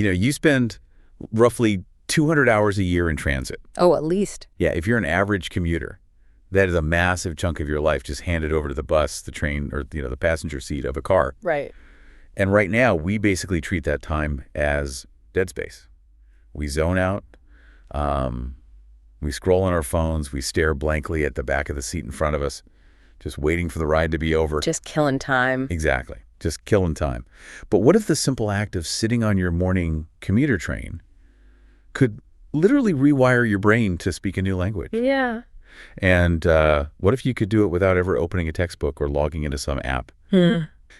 You spend roughly 200 hours a year in transit. Oh, at least. Yeah, if you're an average commuter, that is a massive chunk of your life just handed over to the bus, the train, or the passenger seat of a car. Right. And right now, we basically treat that time as dead space. We zone out. We scroll on our phones. We stare blankly at the back of the seat in front of us, just waiting for the ride to be over. Just killing time. Exactly. Just killing time. But what if the simple act of sitting on your morning commuter train could literally rewire your brain to speak a new language? Yeah. And what if you could do it without ever opening a textbook or logging into some app?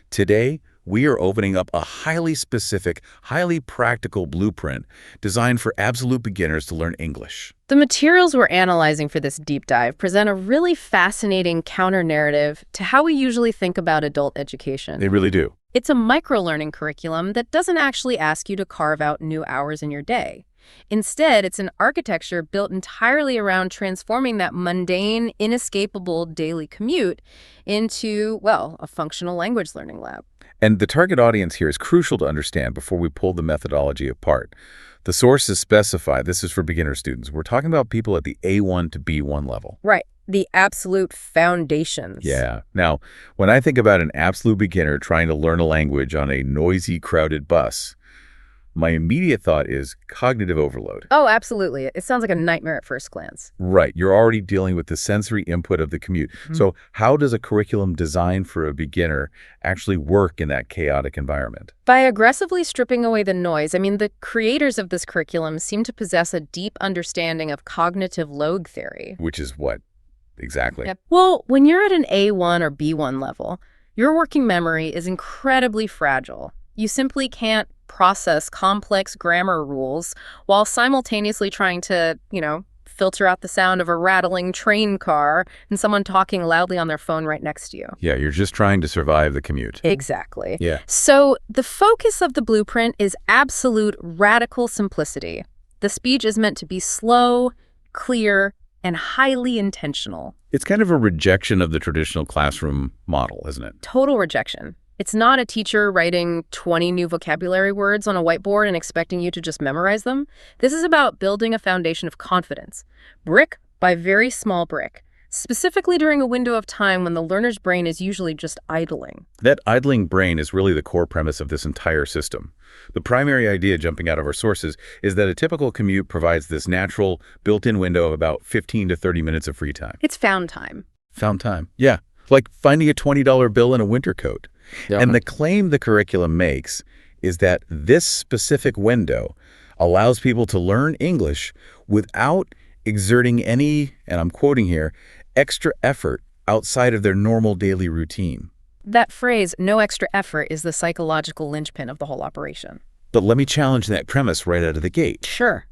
Today, we are opening up a highly specific, highly practical blueprint designed for absolute beginners to learn English. The materials we're analyzing for this deep dive present a really fascinating counter-narrative to how we usually think about adult education. They really do. It's a micro-learning curriculum that doesn't actually ask you to carve out new hours in your day. Instead, it's an architecture built entirely around transforming that mundane, inescapable daily commute into, well, a functional language learning lab. And the target audience here is crucial to understand before we pull the methodology apart. The sources specify this is for beginner students. We're talking about people at the A1 to B1 level. Right. The absolute foundations. Yeah. Now, when I think about an absolute beginner trying to learn a language on a noisy, crowded bus, my immediate thought is cognitive overload. Oh, absolutely. It sounds like a nightmare at first glance. Right. You're already dealing with the sensory input of the commute. So how does a curriculum designed for a beginner actually work in that chaotic environment? By aggressively stripping away the noise, the creators of this curriculum seem to possess a deep understanding of cognitive load theory. Which is what exactly? Yep. Well, when you're at an A1 or B1 level, your working memory is incredibly fragile. You simply can't process complex grammar rules while simultaneously trying to, filter out the sound of a rattling train car and someone talking loudly on their phone right next to you. Yeah, you're just trying to survive the commute. Exactly. Yeah. So the focus of the blueprint is absolute radical simplicity. The speech is meant to be slow, clear, and highly intentional. It's kind of a rejection of the traditional classroom model, isn't it? Total rejection. It's not a teacher writing 20 new vocabulary words on a whiteboard and expecting you to just memorize them. This is about building a foundation of confidence, brick by very small brick, specifically during a window of time when the learner's brain is usually just idling. That idling brain is really the core premise of this entire system. The primary idea jumping out of our sources is that a typical commute provides this natural, built-in window of about 15 to 30 minutes of free time. It's found time. Found time, yeah. Like finding a $20 bill in a winter coat. Yeah. And the claim the curriculum makes is that this specific window allows people to learn English without exerting any, and I'm quoting here, extra effort outside of their normal daily routine. That phrase, no extra effort, is the psychological linchpin of the whole operation. But let me challenge that premise right out of the gate. Sure.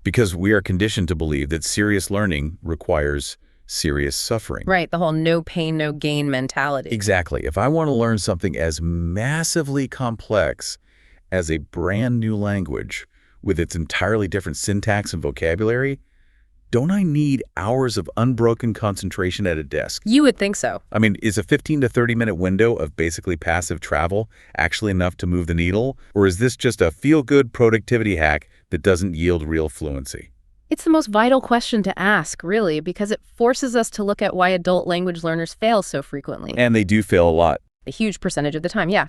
Because we are conditioned to believe that serious learning requires serious suffering. Right, the whole no pain, no gain mentality. Exactly. If I want to learn something as massively complex as a brand new language with its entirely different syntax and vocabulary, don't I need hours of unbroken concentration at a desk? You would think so. Is a 15 to 30 minute window of basically passive travel actually enough to move the needle? Or is this just a feel-good productivity hack that doesn't yield real fluency? It's the most vital question to ask, really, because it forces us to look at why adult language learners fail so frequently. And they do fail a lot. A huge percentage of the time, yeah.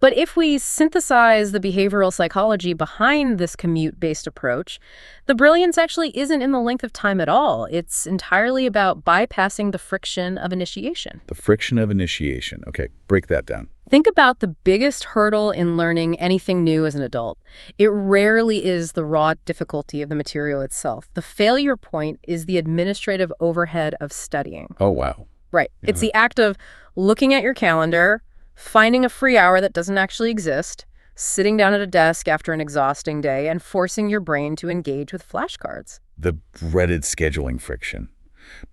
But if we synthesize the behavioral psychology behind this commute-based approach, the brilliance actually isn't in the length of time at all. It's entirely about bypassing the friction of initiation. The friction of initiation. Okay, break that down. Think about the biggest hurdle in learning anything new as an adult. It rarely is the raw difficulty of the material itself. The failure point is the administrative overhead of studying. Oh, wow. Right. Yeah. It's the act of looking at your calendar, finding a free hour that doesn't actually exist, sitting down at a desk after an exhausting day, and forcing your brain to engage with flashcards. The dreaded scheduling friction.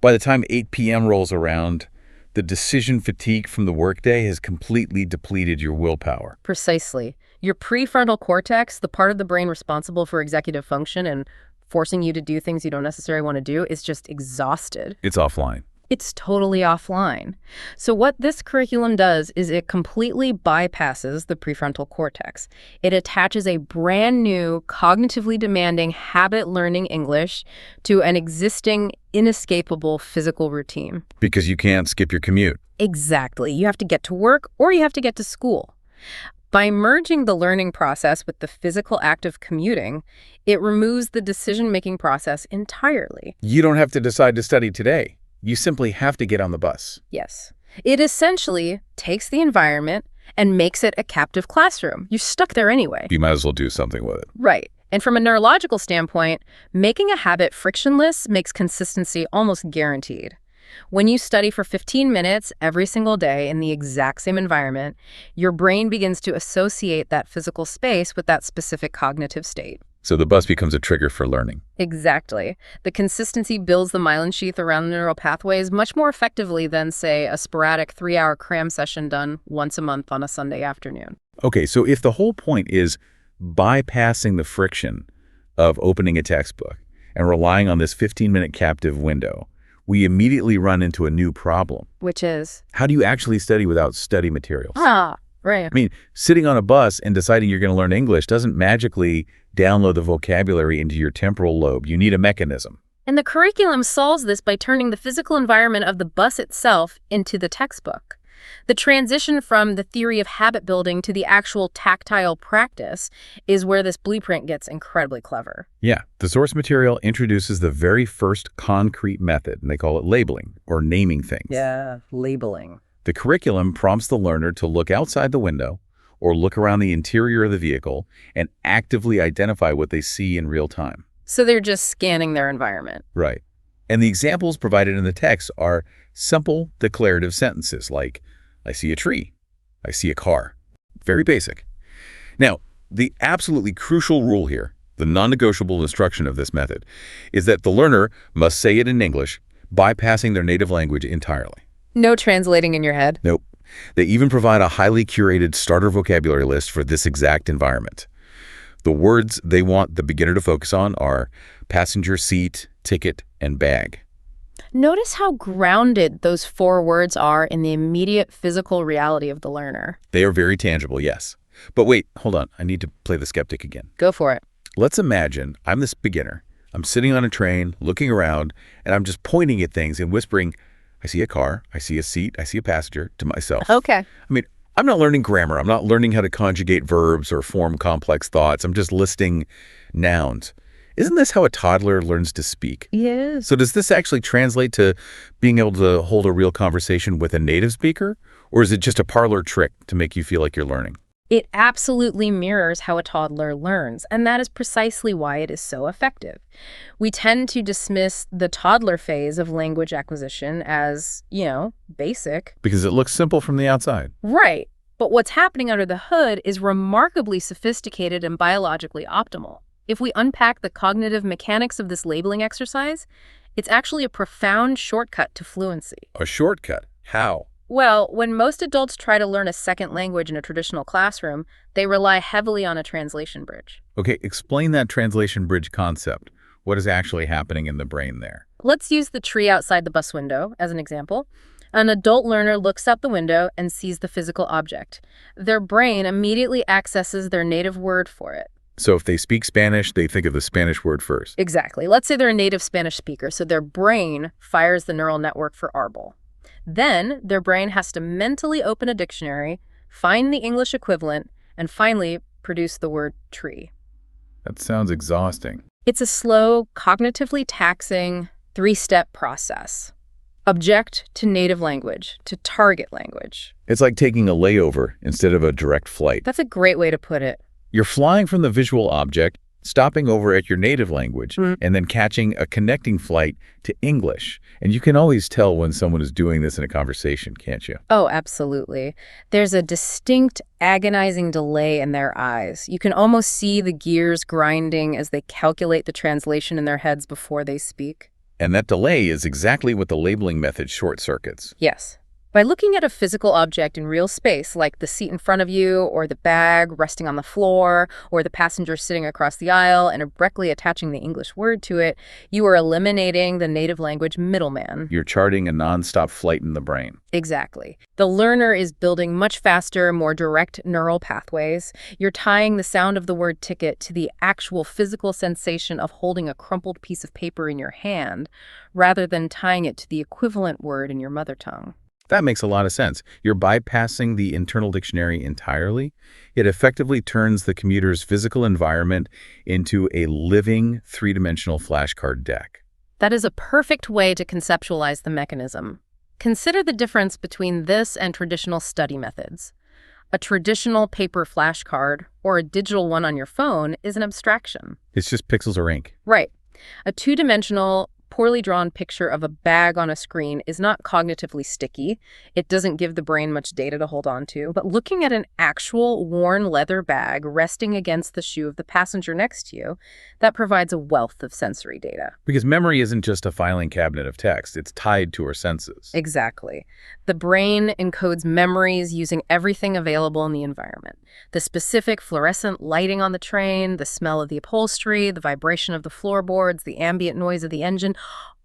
By the time 8 p.m. rolls around, the decision fatigue from the workday has completely depleted your willpower. Precisely. Your prefrontal cortex, the part of the brain responsible for executive function and forcing you to do things you don't necessarily want to do, is just exhausted. It's offline. It's totally offline. So what this curriculum does is it completely bypasses the prefrontal cortex. It attaches a brand new, cognitively demanding habit learning English to an existing, inescapable physical routine. Because you can't skip your commute. Exactly. You have to get to work or you have to get to school. By merging the learning process with the physical act of commuting, it removes the decision-making process entirely. You don't have to decide to study today. You simply have to get on the bus. Yes. It essentially takes the environment and makes it a captive classroom. You're stuck there anyway. You might as well do something with it. Right. And from a neurological standpoint, making a habit frictionless makes consistency almost guaranteed. When you study for 15 minutes every single day in the exact same environment, your brain begins to associate that physical space with that specific cognitive state. So the bus becomes a trigger for learning. Exactly. The consistency builds the myelin sheath around the neural pathways much more effectively than, say, a sporadic 3-hour cram session done once a month on a Sunday afternoon. Okay, so if the whole point is bypassing the friction of opening a textbook and relying on this 15-minute captive window, we immediately run into a new problem. Which is? How do you actually study without study materials? Right. I mean, sitting on a bus and deciding you're going to learn English doesn't magically download the vocabulary into your temporal lobe. You need a mechanism. And the curriculum solves this by turning the physical environment of the bus itself into the textbook. The transition from the theory of habit building to the actual tactile practice is where this blueprint gets incredibly clever. Yeah, the source material introduces the very first concrete method, and they call it labeling, or naming things. Yeah, labeling. The curriculum prompts the learner to look outside the window or look around the interior of the vehicle and actively identify what they see in real time. So they're just scanning their environment. Right. And the examples provided in the text are simple declarative sentences like, I see a tree, I see a car. Very basic. Now, the absolutely crucial rule here, the non-negotiable instruction of this method, is that the learner must say it in English, bypassing their native language entirely. No translating in your head? Nope. They even provide a highly curated starter vocabulary list for this exact environment. The words they want the beginner to focus on are passenger seat, ticket, and bag. Notice how grounded those 4 words are in the immediate physical reality of the learner. They are very tangible, yes. But wait, hold on. I need to play the skeptic again. Go for it. Let's imagine I'm this beginner. I'm sitting on a train, looking around, and I'm just pointing at things and whispering, I see a car, I see a seat, I see a passenger, to myself. Okay. I mean, I'm not learning grammar. I'm not learning how to conjugate verbs or form complex thoughts. I'm just listing nouns. Isn't this how a toddler learns to speak? Yes. So does this actually translate to being able to hold a real conversation with a native speaker? Or is it just a parlor trick to make you feel like you're learning? It absolutely mirrors how a toddler learns, and that is precisely why it is so effective. We tend to dismiss the toddler phase of language acquisition as, basic. Because it looks simple from the outside. Right. But what's happening under the hood is remarkably sophisticated and biologically optimal. If we unpack the cognitive mechanics of this labeling exercise, it's actually a profound shortcut to fluency. A shortcut? How? Well, when most adults try to learn a second language in a traditional classroom, they rely heavily on a translation bridge. Okay, explain that translation bridge concept. What is actually happening in the brain there? Let's use the tree outside the bus window as an example. An adult learner looks out the window and sees the physical object. Their brain immediately accesses their native word for it. So if they speak Spanish, they think of the Spanish word first. Exactly. Let's say they're a native Spanish speaker, so their brain fires the neural network for arbol. Then their brain has to mentally open a dictionary, find the English equivalent, and finally produce the word tree. That sounds exhausting. It's a slow, cognitively taxing, 3-step process. Object to native language, to target language. It's like taking a layover instead of a direct flight. That's a great way to put it. You're flying from the visual object, stopping over at your native language, and then catching a connecting flight to English. And you can always tell when someone is doing this in a conversation, can't you? Oh, absolutely. There's a distinct, agonizing delay in their eyes. You can almost see the gears grinding as they calculate the translation in their heads before they speak. And that delay is exactly what the labeling method short circuits. Yes. By looking at a physical object in real space, like the seat in front of you, or the bag resting on the floor, or the passenger sitting across the aisle, and directly attaching the English word to it, you are eliminating the native language middleman. You're charting a nonstop flight in the brain. Exactly. The learner is building much faster, more direct neural pathways. You're tying the sound of the word ticket to the actual physical sensation of holding a crumpled piece of paper in your hand, rather than tying it to the equivalent word in your mother tongue. That makes a lot of sense. You're bypassing the internal dictionary entirely. It effectively turns the commuter's physical environment into a living, three-dimensional flashcard deck. That is a perfect way to conceptualize the mechanism. Consider the difference between this and traditional study methods. A traditional paper flashcard or a digital one on your phone is an abstraction. It's just pixels or ink. Right. A two-dimensional, poorly drawn picture of a bag on a screen is not cognitively sticky. It doesn't give the brain much data to hold on to. But looking at an actual worn leather bag resting against the shoe of the passenger next to you, that provides a wealth of sensory data. Because memory isn't just a filing cabinet of text. It's tied to our senses. Exactly. The brain encodes memories using everything available in the environment. The specific fluorescent lighting on the train, the smell of the upholstery, the vibration of the floorboards, the ambient noise of the engine,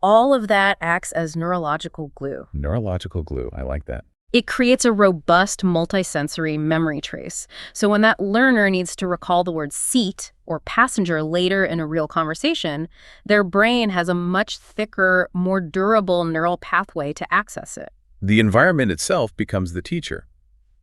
all of that acts as neurological glue. Neurological glue. I like that. It creates a robust multisensory memory trace. So when that learner needs to recall the word seat or passenger later in a real conversation, their brain has a much thicker, more durable neural pathway to access it. The environment itself becomes the teacher.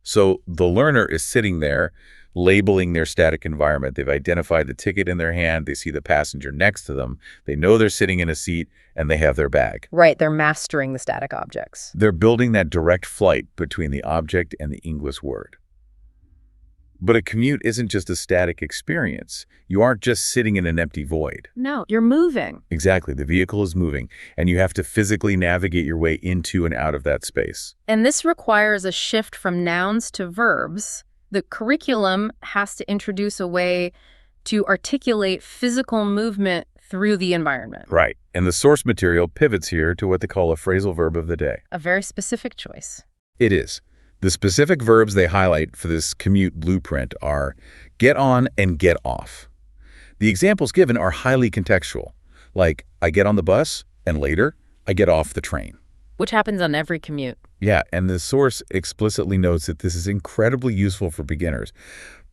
So the learner is sitting there labeling their static environment. They've identified the ticket in their hand. They see the passenger next to them. They know they're sitting in a seat and they have their bag. Right, they're mastering the static objects. They're building that direct flight between the object and the English word. But a commute isn't just a static experience. You aren't just sitting in an empty void. No, you're moving. Exactly. The vehicle is moving, and you have to physically navigate your way into and out of that space. And this requires a shift from nouns to verbs. The curriculum has to introduce a way to articulate physical movement through the environment. Right. And the source material pivots here to what they call a phrasal verb of the day. A very specific choice. It is. The specific verbs they highlight for this commute blueprint are get on and get off. The examples given are highly contextual, like I get on the bus and later I get off the train. Which happens on every commute. Yeah, and the source explicitly notes that this is incredibly useful for beginners.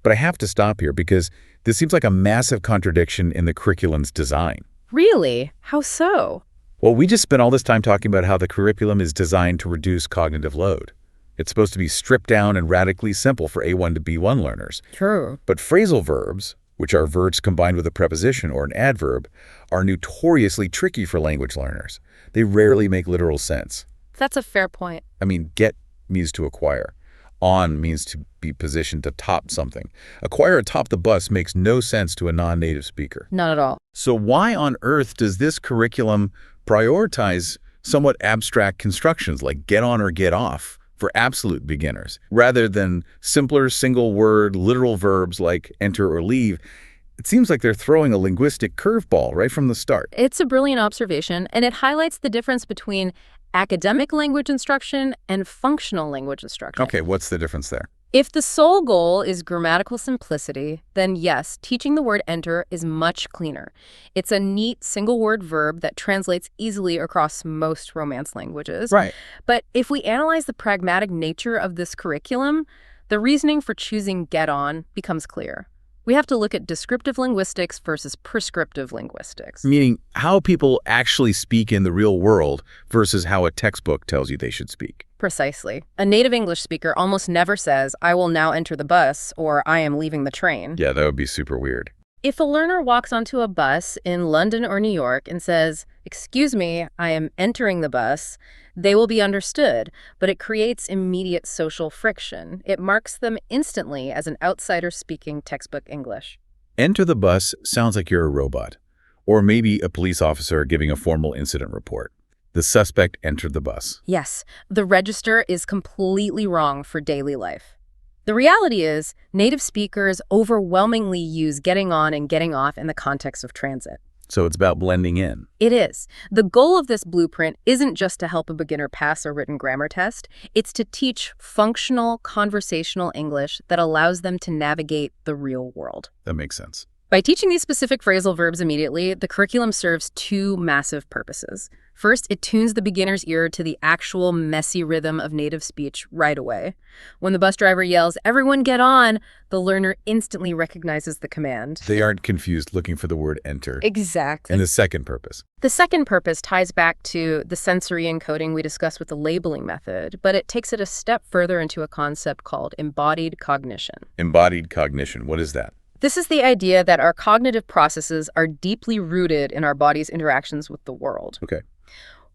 But I have to stop here because this seems like a massive contradiction in the curriculum's design. Really? How so? Well, we just spent all this time talking about how the curriculum is designed to reduce cognitive load. It's supposed to be stripped down and radically simple for A1 to B1 learners. True. But phrasal verbs, which are verbs combined with a preposition or an adverb, are notoriously tricky for language learners. They rarely make literal sense. That's a fair point. I mean, get means to acquire. On means to be positioned atop something. Acquire atop the bus makes no sense to a non-native speaker. Not at all. So why on earth does this curriculum prioritize somewhat abstract constructions like get on or get off for absolute beginners, rather than simpler single-word literal verbs like enter or leave? It seems like they're throwing a linguistic curveball right from the start. It's a brilliant observation, and it highlights the difference between academic language instruction and functional language instruction. Okay, what's the difference there? If the sole goal is grammatical simplicity, then yes, teaching the word enter is much cleaner. It's a neat single-word verb that translates easily across most Romance languages. Right. But if we analyze the pragmatic nature of this curriculum, the reasoning for choosing get on becomes clear. We have to look at descriptive linguistics versus prescriptive linguistics. Meaning how people actually speak in the real world versus how a textbook tells you they should speak. Precisely. A native English speaker almost never says, I will now enter the bus, or I am leaving the train. Yeah, that would be super weird. If a learner walks onto a bus in London or New York and says, excuse me, I am entering the bus, they will be understood, but it creates immediate social friction. It marks them instantly as an outsider speaking textbook English. Enter the bus sounds like you're a robot, or maybe a police officer giving a formal incident report. The suspect entered the bus. Yes, the register is completely wrong for daily life. The reality is, native speakers overwhelmingly use getting on and getting off in the context of transit. So it's about blending in. It is. The goal of this blueprint isn't just to help a beginner pass a written grammar test. It's to teach functional, conversational English that allows them to navigate the real world. That makes sense. By teaching these specific phrasal verbs immediately, the curriculum serves two massive purposes. First, it tunes the beginner's ear to the actual messy rhythm of native speech right away. When the bus driver yells, "Everyone get on," the learner instantly recognizes the command. They aren't confused looking for the word enter. Exactly. And the second purpose. The second purpose ties back to the sensory encoding we discussed with the labeling method, but it takes it a step further into a concept called embodied cognition. Embodied cognition. What is that? This is the idea that our cognitive processes are deeply rooted in our body's interactions with the world. Okay.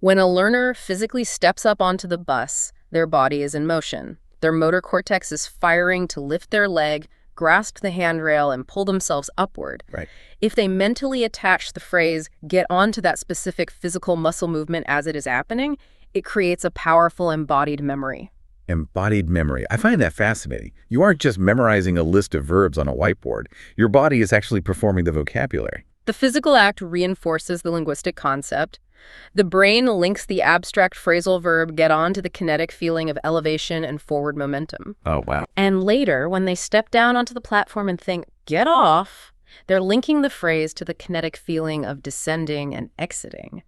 When a learner physically steps up onto the bus, their body is in motion. Their motor cortex is firing to lift their leg, grasp the handrail, and pull themselves upward. Right. If they mentally attach the phrase, "get onto that specific physical muscle movement as it is happening," it creates a powerful embodied memory. Embodied memory. I find that fascinating. You aren't just memorizing a list of verbs on a whiteboard. Your body is actually performing the vocabulary. The physical act reinforces the linguistic concept. The brain links the abstract phrasal verb "get on" to the kinetic feeling of elevation and forward momentum. Oh, wow. And later, when they step down onto the platform and think, "get off," they're linking the phrase to the kinetic feeling of descending and exiting.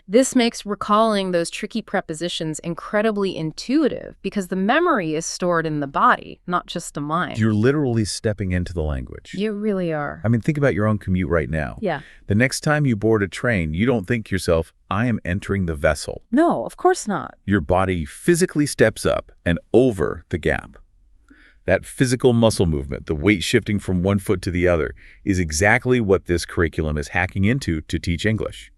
This makes recalling those tricky prepositions incredibly intuitive because the memory is stored in the body, not just the mind. You're literally stepping into the language. You really are. I mean, think about your own commute right now. Yeah. The next time you board a train, you don't think to yourself, "I am entering the vessel." No, of course not. Your body physically steps up and over the gap. That physical muscle movement, the weight shifting from one foot to the other, is exactly what this curriculum is hacking into to teach English.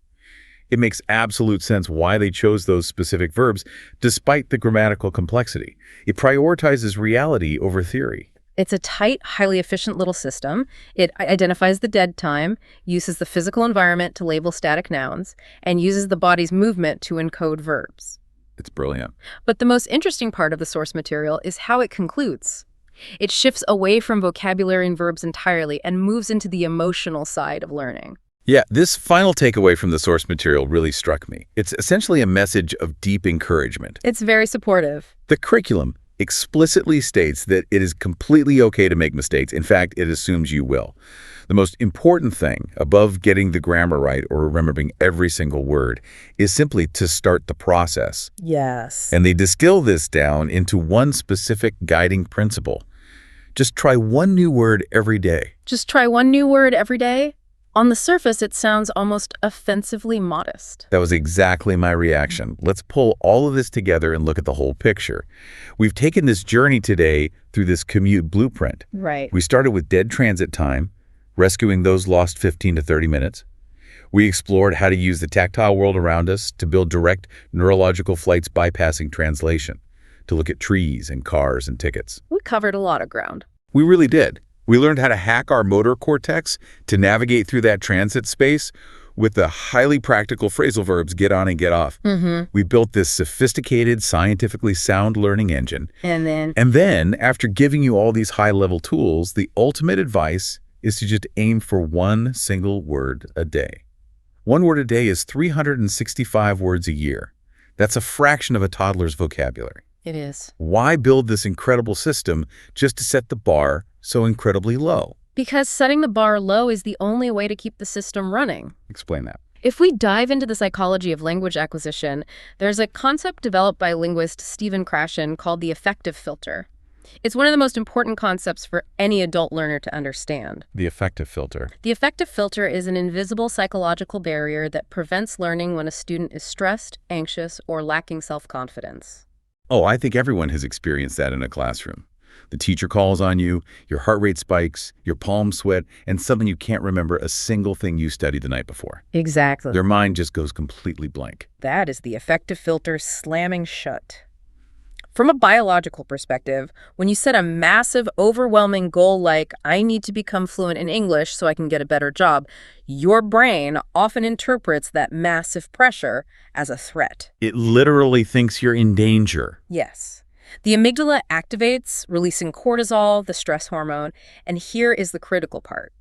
It makes absolute sense why they chose those specific verbs, despite the grammatical complexity. It prioritizes reality over theory. It's a tight, highly efficient little system. It identifies the dead time, uses the physical environment to label static nouns, and uses the body's movement to encode verbs. It's brilliant. But the most interesting part of the source material is how it concludes. It shifts away from vocabulary and verbs entirely and moves into the emotional side of learning. Yeah, this final takeaway from the source material really struck me. It's essentially a message of deep encouragement. It's very supportive. The curriculum explicitly states that it is completely okay to make mistakes. In fact, it assumes you will. The most important thing, above getting the grammar right or remembering every single word, is simply to start the process. Yes. And they distill this down into one specific guiding principle. Just try one new word every day. Just try one new word every day? On the surface, it sounds almost offensively modest. That was exactly my reaction. Let's pull all of this together and look at the whole picture. We've taken this journey today through this commute blueprint. Right. We started with dead transit time, rescuing those lost 15 to 30 minutes. We explored how to use the tactile world around us to build direct neurological flights bypassing translation, to look at trees and cars and tickets. We covered a lot of ground. We really did. We learned how to hack our motor cortex to navigate through that transit space with the highly practical phrasal verbs get on and get off. We built this sophisticated, scientifically sound learning engine. And then, after giving you all these high-level tools, the ultimate advice is to just aim for one single word a day. One word a day is 365 words a year. That's a fraction of a toddler's vocabulary. It is. Why build this incredible system just to set the bar so incredibly low? Because setting the bar low is the only way to keep the system running. Explain that. If we dive into the psychology of language acquisition, there's a concept developed by linguist Stephen Krashen called the affective filter. It's one of the most important concepts for any adult learner to understand. The affective filter. The affective filter is an invisible psychological barrier that prevents learning when a student is stressed, anxious, or lacking self-confidence. Oh, I think everyone has experienced that in a classroom. The teacher calls on you, your heart rate spikes, your palms sweat, and suddenly you can't remember a single thing you studied the night before. Exactly. Their mind just goes completely blank. That is the affective filter slamming shut. From a biological perspective, when you set a massive, overwhelming goal like, "I need to become fluent in English so I can get a better job," your brain often interprets that massive pressure as a threat. It literally thinks you're in danger. Yes. The amygdala activates, releasing cortisol, the stress hormone, and here is the critical part.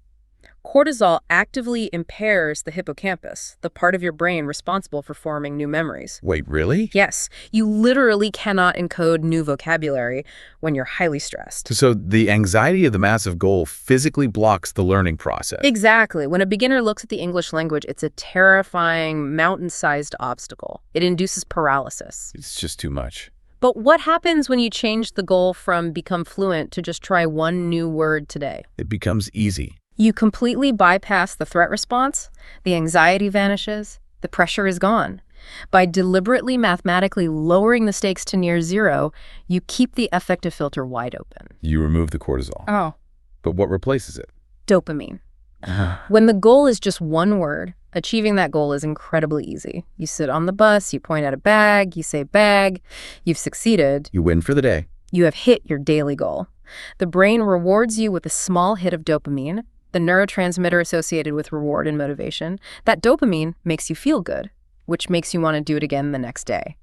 Cortisol actively impairs the hippocampus, the part of your brain responsible for forming new memories. Wait, really? Yes, you literally cannot encode new vocabulary when you're highly stressed. So the anxiety of the massive goal physically blocks the learning process. Exactly. When a beginner looks at the English language, it's a terrifying, mountain-sized obstacle. It induces paralysis. It's just too much. But what happens when you change the goal from become fluent to just try one new word today? It becomes easy. You completely bypass the threat response, the anxiety vanishes, the pressure is gone. By deliberately mathematically lowering the stakes to near zero, you keep the affective filter wide open. You remove the cortisol. Oh. But what replaces it? Dopamine. When the goal is just one word, achieving that goal is incredibly easy. You sit on the bus, you point at a bag, you say bag, you've succeeded. You win for the day. You have hit your daily goal. The brain rewards you with a small hit of dopamine, the neurotransmitter associated with reward and motivation. That dopamine makes you feel good, which makes you want to do it again the next day.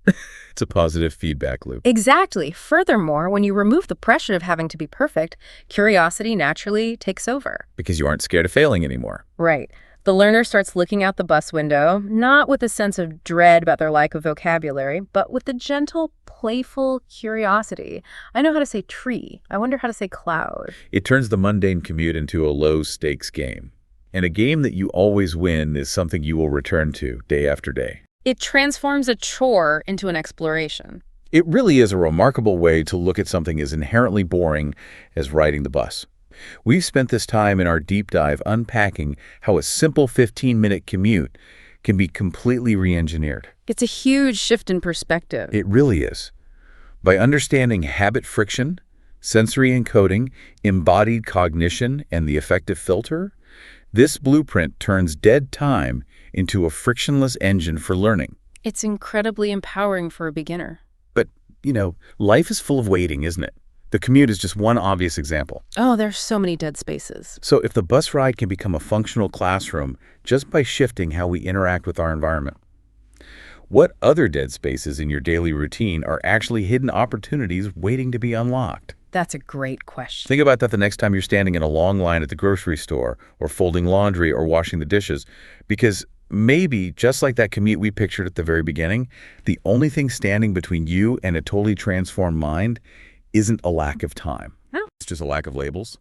It's a positive feedback loop. Exactly. Furthermore, when you remove the pressure of having to be perfect, curiosity naturally takes over. Because you aren't scared of failing anymore. Right. The learner starts looking out the bus window, not with a sense of dread about their lack of vocabulary, but with a gentle, playful curiosity. I know how to say tree. I wonder how to say cloud. It turns the mundane commute into a low-stakes game. And a game that you always win is something you will return to day after day. It transforms a chore into an exploration. It really is a remarkable way to look at something as inherently boring as riding the bus. We've spent this time in our deep dive unpacking how a simple 15-minute commute can be completely re-engineered. It's a huge shift in perspective. It really is. By understanding habit friction, sensory encoding, embodied cognition, and the affective filter, this blueprint turns dead time into a frictionless engine for learning. It's incredibly empowering for a beginner. But, life is full of waiting, isn't it? The commute is just one obvious example. Oh, there's so many dead spaces. So if the bus ride can become a functional classroom just by shifting how we interact with our environment, what other dead spaces in your daily routine are actually hidden opportunities waiting to be unlocked? That's a great question. Think about that the next time you're standing in a long line at the grocery store or folding laundry or washing the dishes, because maybe, just like that commute we pictured at the very beginning, the only thing standing between you and a totally transformed mind isn't a lack of time. Oh. It's just a lack of labels.